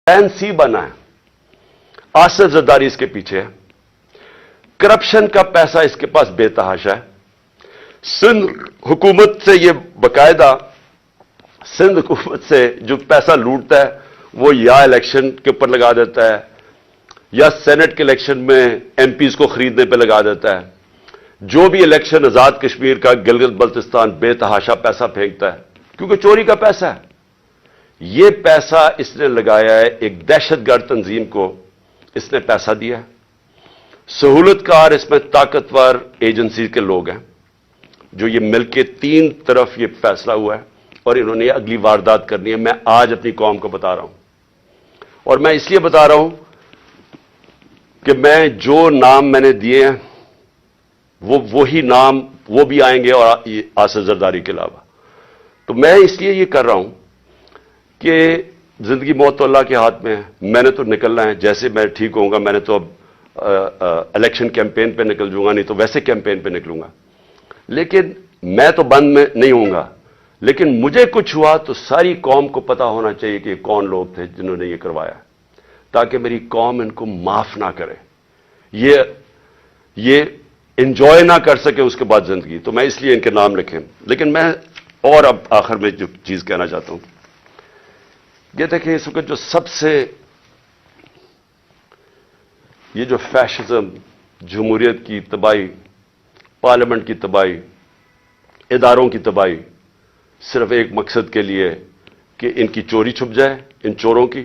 Plan C बना है, आसिफ जरदारी इसके पीछे है, करप्शन का पैसा इसके पास बेतहाशा है। सिंध हुकूमत से ये बकायदा, सिंध हुकूमत से जो पैसा लूटता है वो या इलेक्शन के ऊपर लगा देता है या सेनेट के इलेक्शन में एमपीज को खरीदने पे लगा देता है। जो भी इलेक्शन आजाद कश्मीर का, गिलगित बल्तिस्तान, बेतहाशा पैसा फेंकता है क्योंकि चोरी का पैसा है। ये पैसा इसने लगाया है, एक दहशतगर्द तंजीम को इसने पैसा दिया है। सहूलतकार इसमें ताकतवर एजेंसी के लोग हैं जो ये मिलके तीन तरफ ये फैसला हुआ है और इन्होंने अगली वारदात करनी है। मैं आज अपनी कौम को बता रहा हूं और मैं इसलिए बता रहा हूं कि मैं जो नाम मैंने दिए हैं वही नाम वो भी आएंगे और आसिफ जरदारी के अलावा। तो मैं इसलिए ये कर रहा हूं कि जिंदगी मौत तो अल्लाह के हाथ में है। मैंने तो निकलना है, जैसे मैं ठीक होऊंगा मैंने तो अब इलेक्शन कैंपेन पे निकल जाऊंगा, नहीं तो वैसे कैंपेन पे निकलूंगा। लेकिन मैं तो बंद में नहीं होऊंगा, लेकिन मुझे कुछ हुआ तो सारी कौम को पता होना चाहिए कि कौन लोग थे जिन्होंने ये करवाया, ताकि मेरी कौम इनको माफ ना करे, ये एंजॉय ना कर सके उसके बाद जिंदगी। तो मैं इसलिए इनके नाम लिखे। लेकिन मैं और अब आखिर में जो चीज कहना चाहता हूं, ये देखिए इस वक्त जो सबसे ये जो फैशिज्म, जमहूरियत की तबाही, पार्लियामेंट की तबाही, इदारों की तबाही, सिर्फ एक मकसद के लिए कि इनकी चोरी छुप जाए, इन चोरों की,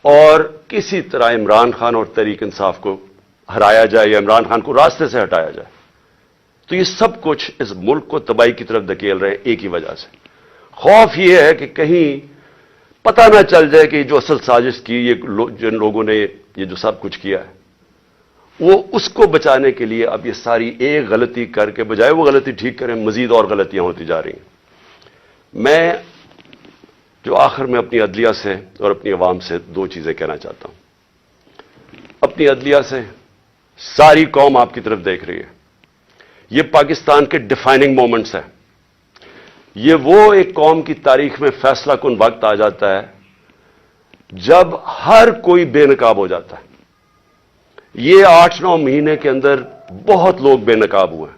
और किसी तरह इमरान खान और तहरीक इंसाफ को हराया जाए या इमरान खान को रास्ते से हटाया जाए। तो ये सब कुछ इस मुल्क को तबाही की तरफ धकेल रहे हैं एक ही वजह से। खौफ ये है कि कहीं पता ना चल जाए कि जो असल साजिश की ये जिन लोगों ने ये जो सब कुछ किया है वो उसको बचाने के लिए अब ये सारी एक गलती करके बजाय वो गलती ठीक करें, मजीद और गलतियां होती जा रही हैं। मैं जो आखिर में अपनी अदलिया से और अपनी अवाम से दो चीजें कहना चाहता हूं। अपनी अदलिया से, सारी कौम आपकी तरफ देख रही है। ये पाकिस्तान के डिफाइनिंग मोमेंट्स हैं। ये वो एक कौम की तारीख में फैसला कुन वक्त आ जाता है जब हर कोई बेनकाब हो जाता है। ये 8-9 महीने के अंदर बहुत लोग बेनकाब हुए हैं।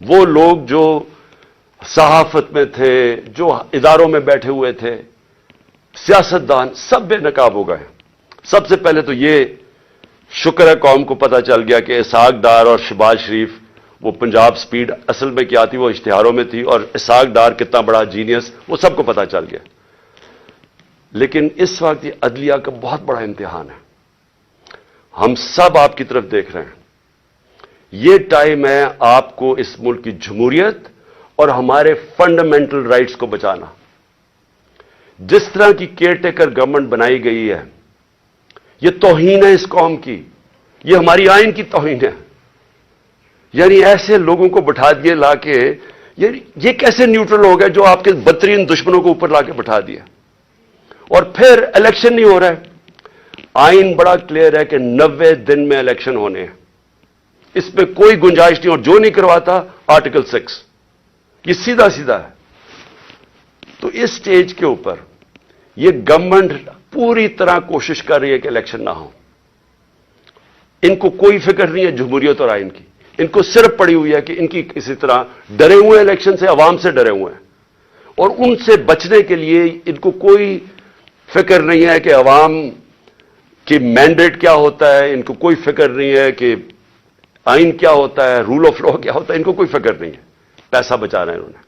वो लोग जो सहाफत में थे, जो इदारों में बैठे हुए थे, सियासतदान, सब बेनकाब हो गए। सबसे पहले तो ये शुक्र है कौम को पता चल गया कि इसहाक डार और शहबाज शरीफ, वो पंजाब स्पीड असल में क्या थी वो इश्तिहारों में थी, और इसहाक डार कितना बड़ा जीनियस वो सबको पता चल गया। लेकिन इस वक्त ये अदलिया का बहुत बड़ा इम्तिहान है। हम सब आपकी तरफ देख रहे हैं। ये टाइम है आपको इस मुल्क की जमहूरियत और हमारे फंडामेंटल राइट्स को बचाना। जिस तरह की केयरटेकर गवर्नमेंट बनाई गई है, ये तौहीन है इस कौम की, ये हमारी आइन की तौहीन है। यानी ऐसे लोगों को बिठा दिए लाके, ये कैसे न्यूट्रल हो गए जो आपके बदतरीन दुश्मनों को ऊपर लाके बिठा दिया, और फिर इलेक्शन नहीं हो रहा है। आइन बड़ा क्लियर है कि 90 दिन में इलेक्शन होने हैं, इसमें कोई गुंजाइश नहीं, और जो नहीं करवाता आर्टिकल 6, ये सीधा सीधा है। तो इस स्टेज के ऊपर ये गवर्नमेंट पूरी तरह कोशिश कर रही है कि इलेक्शन ना हो। इनको कोई फिक्र नहीं है जमहूरियत और आइन की, इनको सिर्फ पड़ी हुई है कि इनकी किसी तरह डरे हुए इलेक्शन से, अवाम से डरे हुए हैं, और उनसे बचने के लिए इनको कोई फिक्र नहीं है कि अवाम कि मैंडेट क्या होता है, इनको कोई फिक्र नहीं है कि आइन क्या होता है, रूल ऑफ लॉ क्या होता है, इनको कोई फिक्र नहीं है। पैसा बचा रहे हैं इन्होंने,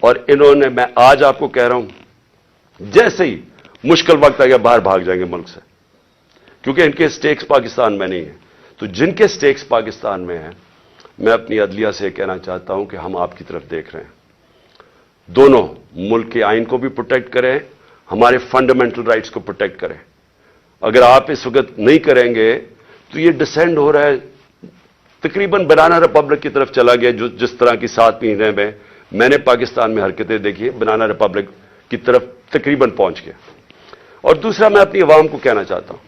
और इन्होंने, मैं आज आपको कह रहा हूं, जैसे ही मुश्किल वक्त आ गया बाहर भाग जाएंगे मुल्क से, क्योंकि इनके स्टेक्स पाकिस्तान में नहीं है। तो जिनके स्टेक्स पाकिस्तान में है, मैं अपनी अदलिया से कहना चाहता हूं कि हम आपकी तरफ देख रहे हैं। दोनों मुल्क के आइन को भी प्रोटेक्ट करें, हमारे फंडामेंटल राइट्स को प्रोटेक्ट करें। अगर आप इस वक्त नहीं करेंगे तो ये डिसेंड हो रहा है, तकरीबन बनाना रिपब्लिक की तरफ चला गया। जो जिस तरह की 7 महीने में मैंने पाकिस्तान में हरकतें देखी, बनाना रिपब्लिक की तरफ तकरीबन पहुंच गया। और दूसरा, मैं अपनी अवाम को कहना चाहता हूं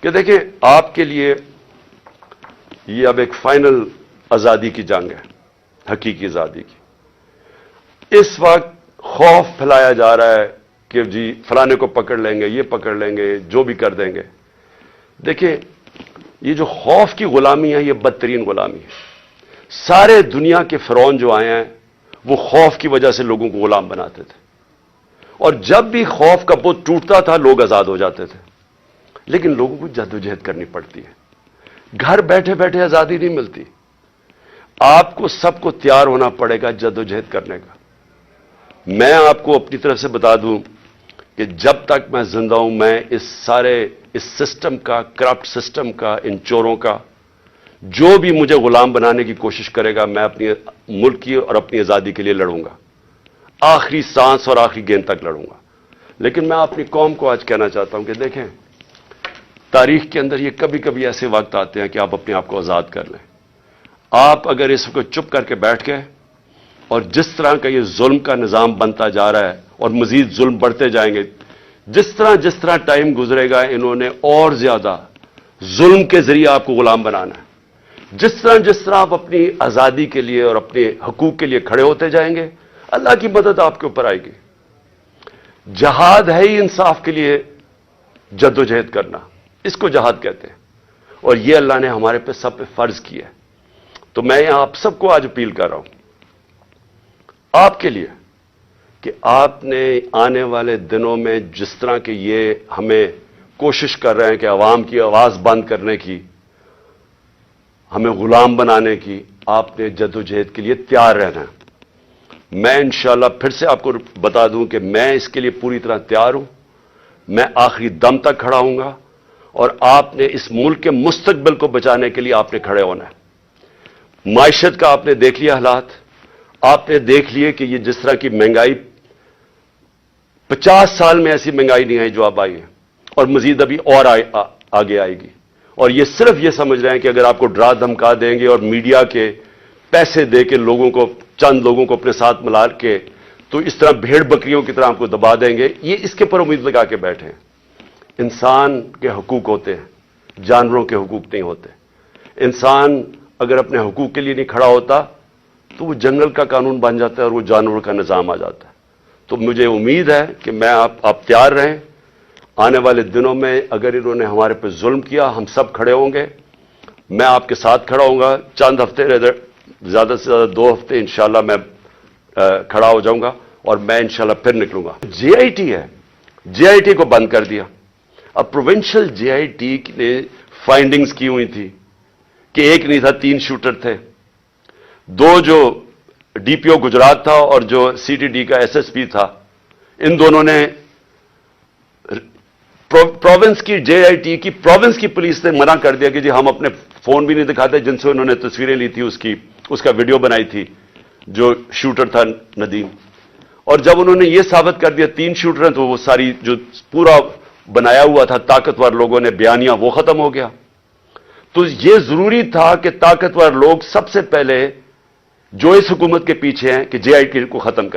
कि देखिए, आपके लिए ये अब एक फाइनल आजादी की जंग है, हकीकी आजादी की। इस वक्त खौफ फैलाया जा रहा है کہ جی فلانے کو پکڑ لیں گے، یہ پکڑ لیں گے، جو بھی کر دیں گے. دیکھیں یہ جو خوف کی غلامی ہے یہ بدترین غلامی ہے. سارے دنیا کے فرعون جو آئے ہیں وہ خوف کی وجہ سے لوگوں کو غلام بناتے تھے، اور جب بھی خوف کا بت ٹوٹتا تھا لوگ آزاد ہو جاتے تھے. لیکن لوگوں کو جدوجہد کرنی پڑتی ہے. گھر بیٹھے بیٹھے آزادی نہیں ملتی. آپ کو سب کو تیار ہونا پڑے گا جدوجہد کرنے کا. میں آپ کو اپنی طرف سے بتا دوں کہ جب تک میں زندہ ہوں میں اس سسٹم کا، کرپٹ سسٹم کا، ان چوروں کا، جو بھی مجھے غلام بنانے کی کوشش کرے گا میں اپنی ملک کی اور اپنی آزادی کے لیے لڑوں گا. آخری سانس اور آخری گیند تک لڑوں گا. لیکن میں اپنی قوم کو آج کہنا چاہتا ہوں کہ دیکھیں تاریخ کے اندر یہ کبھی کبھی ایسے وقت آتے ہیں کہ آپ اپنے آپ کو آزاد کر لیں. آپ اگر اس کو چپ کر کے بیٹھ گئے اور جس طرح کا یہ ظلم کا نظام بنتا جا رہا ہے اور مزید ظلم بڑھتے جائیں گے، جس طرح ٹائم گزرے گا انہوں نے اور زیادہ ظلم کے ذریعے آپ کو غلام بنانا ہے. جس طرح آپ اپنی آزادی کے لیے اور اپنے حقوق کے لیے کھڑے ہوتے جائیں گے اللہ کی مدد آپ کے اوپر آئے گی. جہاد ہے ہی انصاف کے لیے جدوجہد کرنا، اس کو جہاد کہتے ہیں، اور یہ اللہ نے ہمارے پہ سب پہ فرض کیا ہے. تو میں یہاں آپ سب کو آج اپیل کر رہا ہوں آپ کے لیے کہ آپ نے آنے والے دنوں میں جس طرح کہ یہ ہمیں کوشش کر رہے ہیں کہ عوام کی آواز بند کرنے کی، ہمیں غلام بنانے کی، آپ نے جدوجہد کے لیے تیار رہنا ہے. میں انشاءاللہ پھر سے آپ کو بتا دوں کہ میں اس کے لیے پوری طرح تیار ہوں. میں آخری دم تک کھڑا ہوں گا، اور آپ نے اس ملک کے مستقبل کو بچانے کے لیے آپ نے کھڑے ہونا ہے. معیشت کا آپ نے دیکھ لیا حالات، آپ نے دیکھ لیے کہ یہ جس طرح کی مہنگائی 50 سال میں ایسی مہنگائی نہیں آئی جو اب آئی ہے، اور مزید ابھی اور آگے آئے گی. اور یہ صرف یہ سمجھ رہے ہیں کہ اگر آپ کو ڈرا دھمکا دیں گے اور میڈیا کے پیسے دے کے چند لوگوں کو اپنے ساتھ ملا کے تو اس طرح بھیڑ بکریوں کی طرح آپ کو دبا دیں گے، یہ اس کے پر امید لگا کے بیٹھے ہیں. انسان کے حقوق ہوتے ہیں، جانوروں کے حقوق نہیں ہوتے. انسان اگر اپنے حقوق کے لیے نہیں کھڑا ہوتا تو وہ جنگل کا قانون بن جاتا ہے اور وہ جانوروں کا نظام آ جاتا ہے. تو مجھے امید ہے کہ میں آپ تیار رہیں. آنے والے دنوں میں اگر انہوں نے ہمارے پہ ظلم کیا ہم سب کھڑے ہوں گے. میں آپ کے ساتھ کھڑا ہوں گا. چند ہفتے، زیادہ سے زیادہ 2 ہفتے انشاءاللہ میں کھڑا ہو جاؤں گا، اور میں انشاءاللہ پھر نکلوں گا. جے آئی ٹی ہے، جے آئی ٹی کو بند کر دیا. اب پروونشل جے آئی ٹی نے فائنڈنگز کی ہوئی تھی کہ ایک نہیں تھا 3 شوٹر تھے. 2 جو ڈی پی او گجرات تھا اور جو سی ٹی ڈی کا ایس ایس پی تھا، ان دونوں نے پروونس کی جے آئی ٹی کی پروونس کی پولیس نے منع کر دیا کہ جی ہم اپنے فون بھی نہیں دکھاتے جن سے انہوں نے تصویریں لی تھی، اس کا ویڈیو بنائی تھی جو شوٹر تھا ندیم. اور جب انہوں نے یہ ثابت کر دیا 3 شوٹر ہیں تو وہ ساری جو پورا بنایا ہوا تھا طاقتور لوگوں نے بیانیہ وہ ختم ہو گیا. تو یہ ضروری تھا کہ طاقتور لوگ سب سے پہلے جو اس حکومت کے پیچھے ہیں کہ جے آئی ٹی کو ختم کریں.